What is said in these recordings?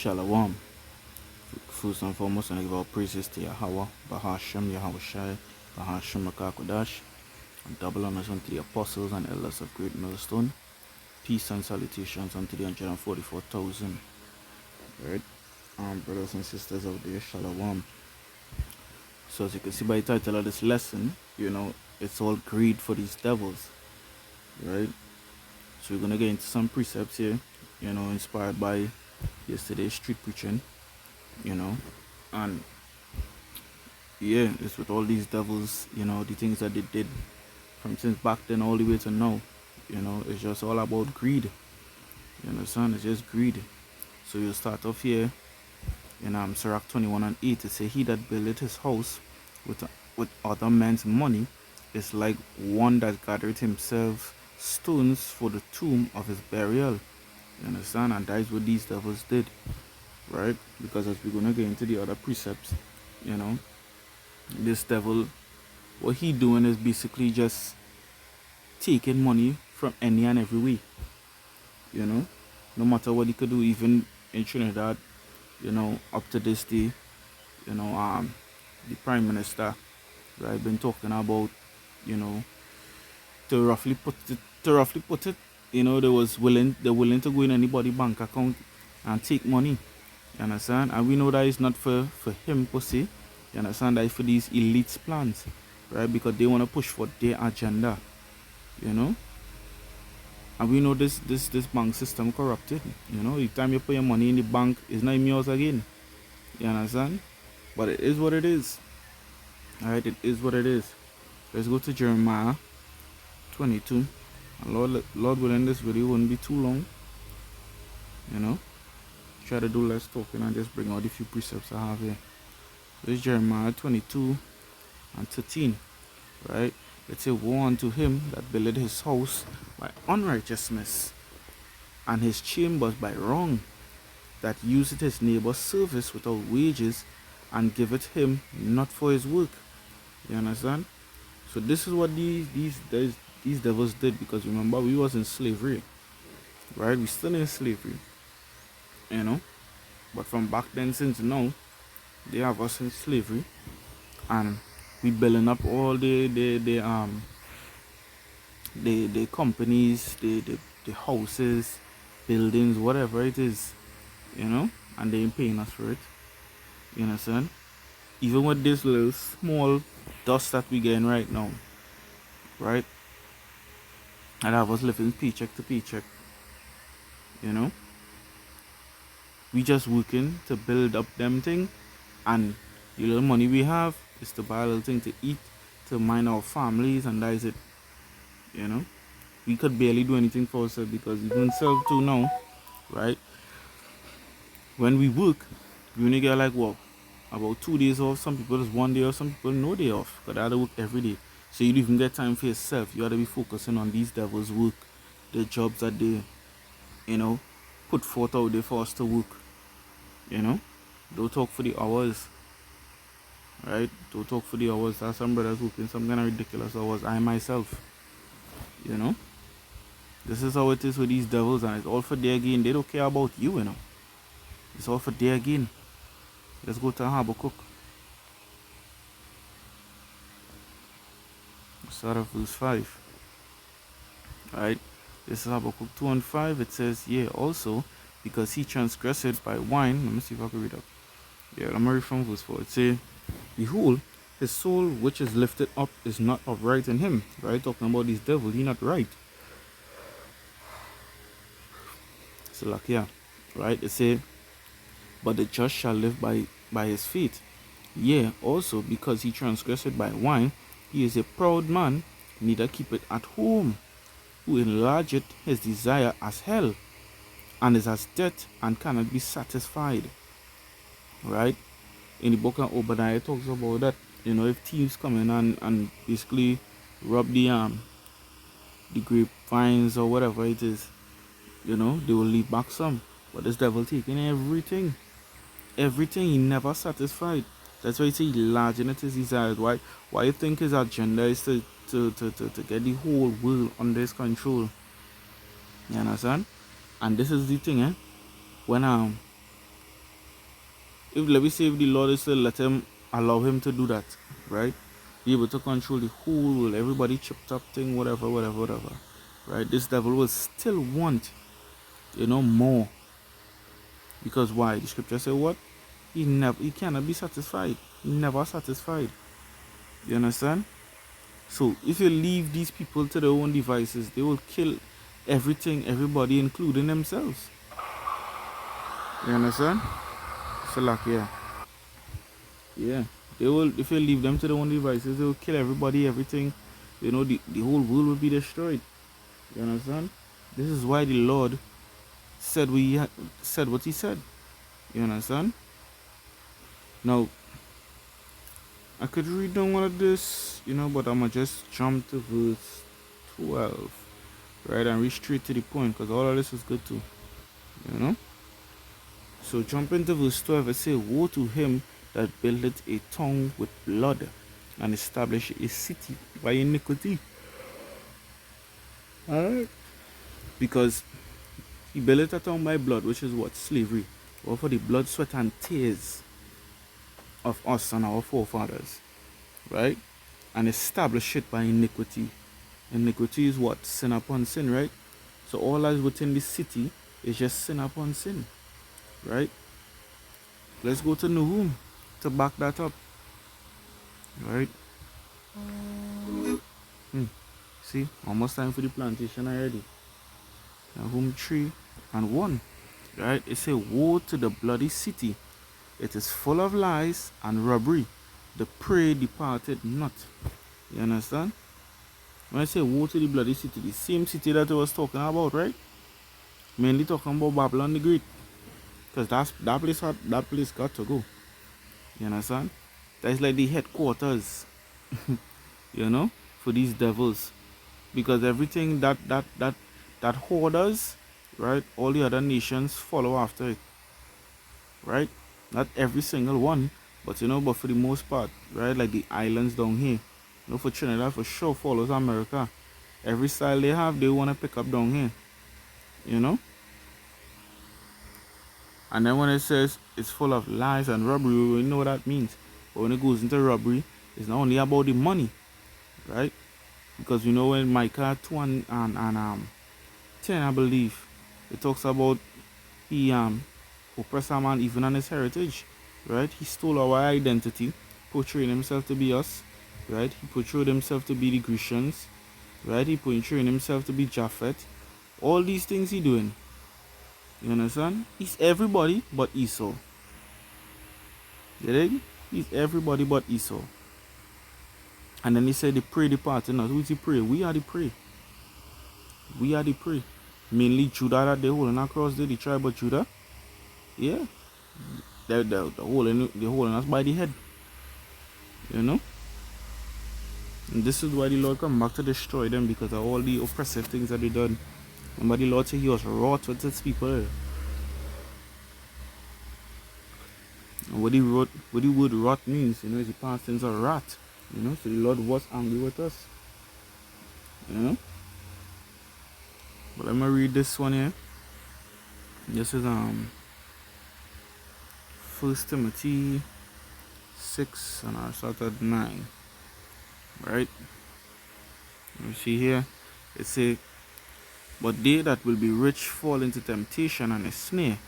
Shalom. First and foremost, I give all praises to Yahweh, Bahashem, Yahweh Shai, Bahashem Makakodash, and double honors unto the apostles and elders of Great Millstone. Peace and salutations unto the 144,000. Right? Brothers and sisters out there, Shalom. So as you can see by the title of this lesson, it's all greed for these devils. Right? So we're gonna get into some precepts here, inspired by yesterday's street preaching, and yeah, it's with all these devils, the things that they did from since back then all the way to now, it's just all about greed. You understand? It's just greed. So you start off here in Sirach 21:8. It say, "He that buildeth his house with other men's money is like one that gathered himself stones for the tomb of his burial." You understand? And that is what these devils did, right? Because as we're gonna get into the other precepts, this devil, what he doing is basically just taking money from any and every way. No matter what he could do, even in Trinidad, up to this day, the Prime Minister, right, been talking about, to roughly put it, they're willing to go in anybody's bank account and take money. You understand? And we know that it's not for him per se. You understand? That it's for these elites plans, right? Because they want to push for their agenda, And we know this bank system corrupted. The time you put your money in the bank, it's not yours again. You understand? But it is what it is. Alright, it is what it is. Let's go to Jeremiah 22. And Lord willing, this video wouldn't be too long. Try to do less talking and just bring out the few precepts I have here. This is Jeremiah 22:13. Right? It says, "Woe unto him that builded his house by unrighteousness, and his chambers by wrong, that useth his neighbor's service without wages, and giveth him not for his work." You understand? So this is what these devils did, because remember, we was in slavery, right? We still in slavery, but from back then since now, they have us in slavery, and we building up all the companies, the houses, buildings, whatever it is, and they ain't paying us for it. You understand? Even with this little small dust that we getting right now, right? And I was living paycheck to paycheck, we just working to build up them thing, and the little money we have is to buy a little thing to eat, to mind our families, and that is it. We could barely do anything for ourselves, because even self too now, right? When we work, we only get like about 2 days off. Some people is 1 day off, some people no day off, because they have to work every day. So you don't even get time for yourself. You have to be focusing on these devils' work, the jobs that they, put forth out there for us to work. Don't talk for the hours, right? Don't talk for the hours. There's some brothers working some kind of ridiculous hours. I myself, this is how it is with these devils, and it's all for their gain. They don't care about you, It's all for their gain. Let's go to Habakkuk. Start of verse 5. Right? This is Habakkuk 2:5. It says, "Yea, also, because he transgressed by wine." Let me see if I can read up. Yeah, let me read from verse 4. It says, "Behold, his soul which is lifted up is not upright in him." Right? Talking about this devil, he not right. So like, yeah. Right? It says, "But the just shall live by his faith. Yea, also, because he transgressed by wine, he is a proud man, neither keepeth at home, who enlargeth his desire as hell, and is as death, and cannot be satisfied." Right? In the book of Obadiah, it talks about that, if thieves come in and basically rob the grapevines or whatever it is, they will leave back some. But this devil taking everything. Everything, he never satisfied. That's why he say enlarging his desires. Why you think his agenda is to get the whole world under his control? You understand? And this is the thing, when if let me say if the Lord is to let him allow him to do that, right? Be able to control the whole world, everybody chipped up thing, whatever. Right? This devil will still want, more. Because why? The scripture say what? He cannot be satisfied. He never satisfied. You understand? So if you leave these people to their own devices, they will kill everything, everybody, including themselves. You understand? So like yeah. They will, if you leave them to their own devices, they will kill everybody, everything. The whole world will be destroyed. You understand? This is why the Lord said said what he said. You understand? Now I could read down one of this, but I'ma just jump to verse 12, right, and reach straight to the point, because all of this is good too, you know. So jump into verse 12. It says, "Woe to him that buildeth a town with blood, and establish a city by iniquity." Alright. Because he buildeth a town by blood, which is what? Slavery. Or for the blood, sweat, and tears of us and our forefathers. Right? And establish it by iniquity. Iniquity is what? Sin upon sin, right? So all that is within the city is just sin upon sin. Right? Let's go to Nahum to back that up. Right? See, almost time for the plantation already. Nahum 3:1. Right? It says, "Woe to the bloody city. It is full of lies and robbery. The prey departed not." You understand? When I say woe to the bloody city, the same city that I was talking about, right? Mainly talking about Babylon the Great. Because that place got to go. You understand? That's like the headquarters, for these devils. Because everything that hoarders, right? All the other nations follow after it. Right? Not every single one, but but for the most part, right? Like the islands down here. For Trinidad for sure follows America. Every style they have, they want to pick up down here. And then when it says it's full of lies and robbery, we know what that means. But when it goes into robbery, it's not only about the money, right? Because when Micah 2 and 10, I believe, it talks about he oppressed a man even on his heritage, right? He stole our identity, portraying himself to be us, right? He portrayed himself to be the Grecians, right? He portraying himself to be Japhet. All these things he doing. You understand? He's everybody but Esau. You dig? He's everybody but Esau. And then he said the prey departed not. Who's the prey? We are the prey. We are the prey. Mainly Judah that they're holding across there, the tribe of Judah. Yeah. They're holding us by the head. And this is why the Lord come back to destroy them, because of all the oppressive things that they done. Remember the Lord said he was wroth with his people. And what the word wrath means, is the past tense of wrath. So the Lord was angry with us. But let me read this one here. This is 1 Timothy 6, and I'll start at 9. Right? You see here, it says, "But they that will be rich fall into temptation and a snare,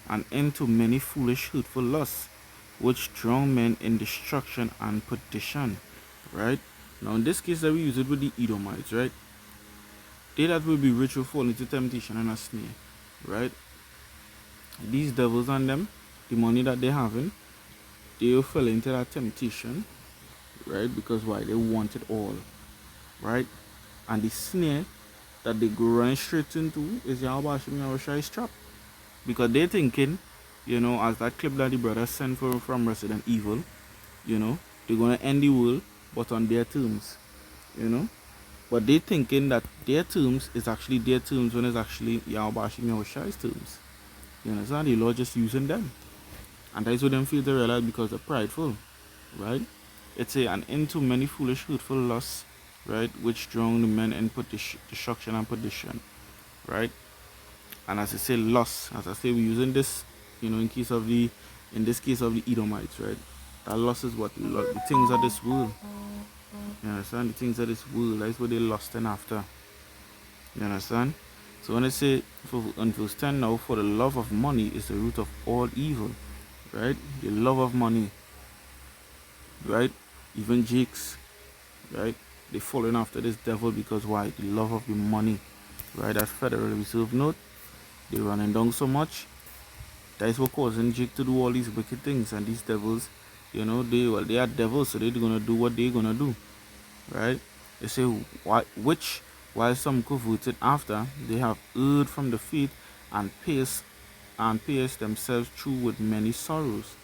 and into many foolish hurtful lusts, which drown men in destruction and perdition." Right? Now in this case that we use it with the Edomites, right? They that will be rich will fall into temptation and a snare. Right? These devils and them, the money that they're having, they will fall into that temptation. Right? Because why? They want it all. Right? And the snare that they go running straight into is Yahweh Shai's trap. Because they're thinking, as that clip that the brother sent from Resident Evil, they're going to end the world, but on their terms, But they're thinking that their terms is actually their terms when it's actually Yahweh Shai's terms. You understand? The Lord just using them. And that's what them feel to realize, because they're prideful. Right? It's an end to many foolish, hurtful lusts, right, which drown the men in destruction and perdition. Right? And as I say, lust, as I say, we're using this, in case of the in this case of the Edomites, right? That loss is what? The things of this world. You understand? The things of this world, that's what they lost in after. You understand? So when I say in verse 10 now, for the love of money is the root of all evil, right? The love of money, right? Even Jakes, right? They falling after this devil because why? The love of the money, right? That Federal Reserve note, they running down so much. That is what causing Jake to do all these wicked things, and these devils, they are devils, so they're gonna do what they're gonna do, right? They say why, which while some converted after they have erred from the faith and pierced themselves through with many sorrows,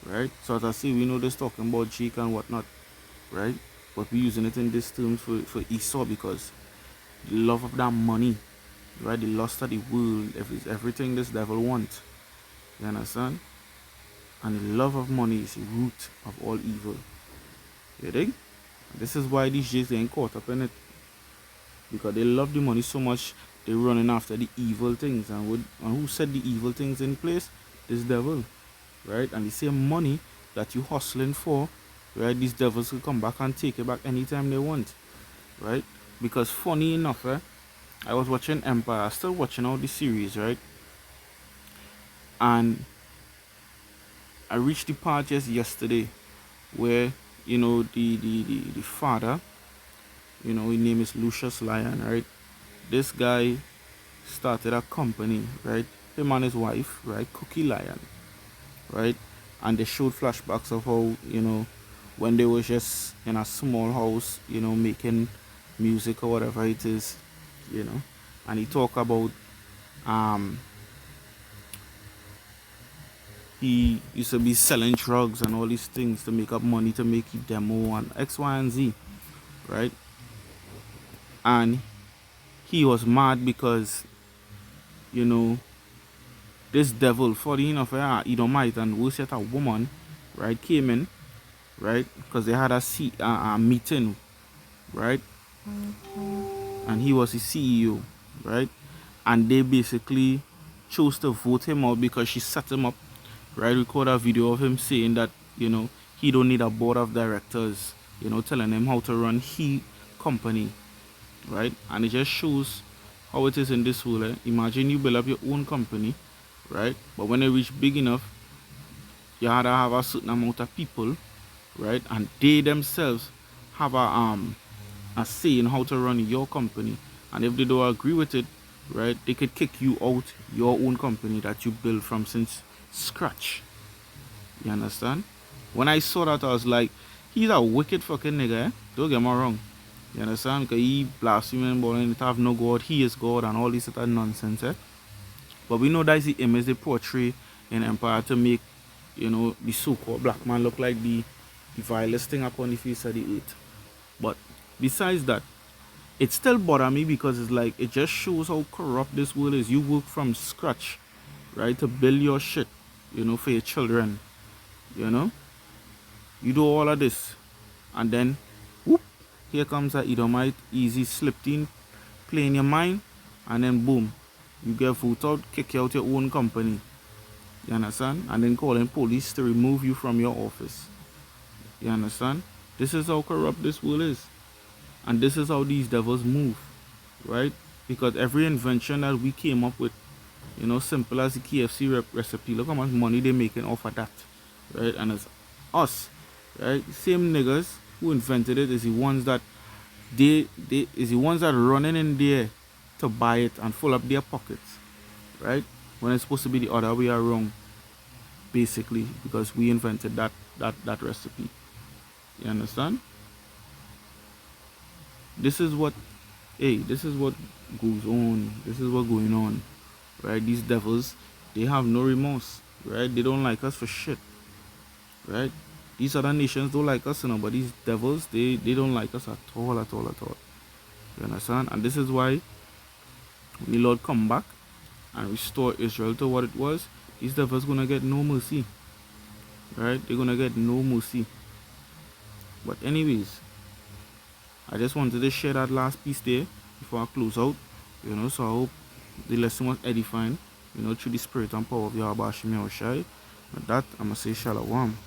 right? So as I say, we know this talking about Jake and whatnot, right? But we're using it in this terms for Esau because the love of that money, right? The lust of the world, everything this devil wants. You understand? And the love of money is the root of all evil. You dig? This is why these Jays ain't caught up in it. Because they love the money so much, they're running after the evil things. And who set the evil things in place? This devil. Right? And the same money that you hustling for, right? These devils will come back and take it back anytime they want. Right? Because funny enough, I was watching Empire, still watching all the series, right? And I reached the part just yesterday where, the father, his name is Lucius Lyon, right? This guy started a company, right? Him and his wife, right? Cookie Lion, right? And they showed flashbacks of how, when they were just in a small house, making music or whatever it is, And he talked about, he used to be selling drugs and all these things to make up money to make a demo and X, Y, and Z, right? And he was mad because, this devil, funny enough, Edomite and worse yet a woman, right, came in, right, because they had a meeting, right, and he was the CEO, right, and they basically chose to vote him out because she set him up, right, record a video of him saying that, he don't need a board of directors, telling him how to run his company, right, and it just shows how it is in this world. Imagine you build up your own company, right, but when it reach big enough, you had to have a certain amount of people, right, and they themselves have a say in how to run your company, and if they don't agree with it, right, they could kick you out your own company that you built from since scratch. You understand? When I saw that, I was like, he's a wicked fucking nigga, don't get me wrong. You understand? Because he blaspheming, but he have no God, he is God, and all this other nonsense, But we know that's the image they portray in Empire to make, the so-called black man look like the vilest thing upon the face of the earth. But besides that, it still bother me because it's like, it just shows how corrupt this world is. You work from scratch, right, to build your shit, for your children, You do all of this, and then, whoop, here comes a Edomite, easy slipped in, play in your mind, and then boom, you get voted out, kick you out your own company. You understand? And then calling police to remove you from your office. You understand? This is how corrupt this world is. And this is how these devils move. Right? Because every invention that we came up with, simple as the KFC recipe, look how much money they're making off of that. Right? And it's us. Right? Same niggas who invented it is the ones that is the ones that are running in there to buy it and fill up their pockets, right? When it's supposed to be the other way around, basically, because we invented that recipe. You understand? This is what goes on. This is what's going on, right? These devils, they have no remorse, right? They don't like us for shit, right? These other nations don't like us, but these devils, they don't like us at all. You understand? And this is why when the Lord come back and restore Israel to what it was, these devils gonna get no mercy. Right? They're gonna get no mercy. But anyways, I just wanted to share that last piece there before I close out. So I hope the lesson was edifying, through the spirit and power of Yahweh Shai. With that, I'm going to say Shalom.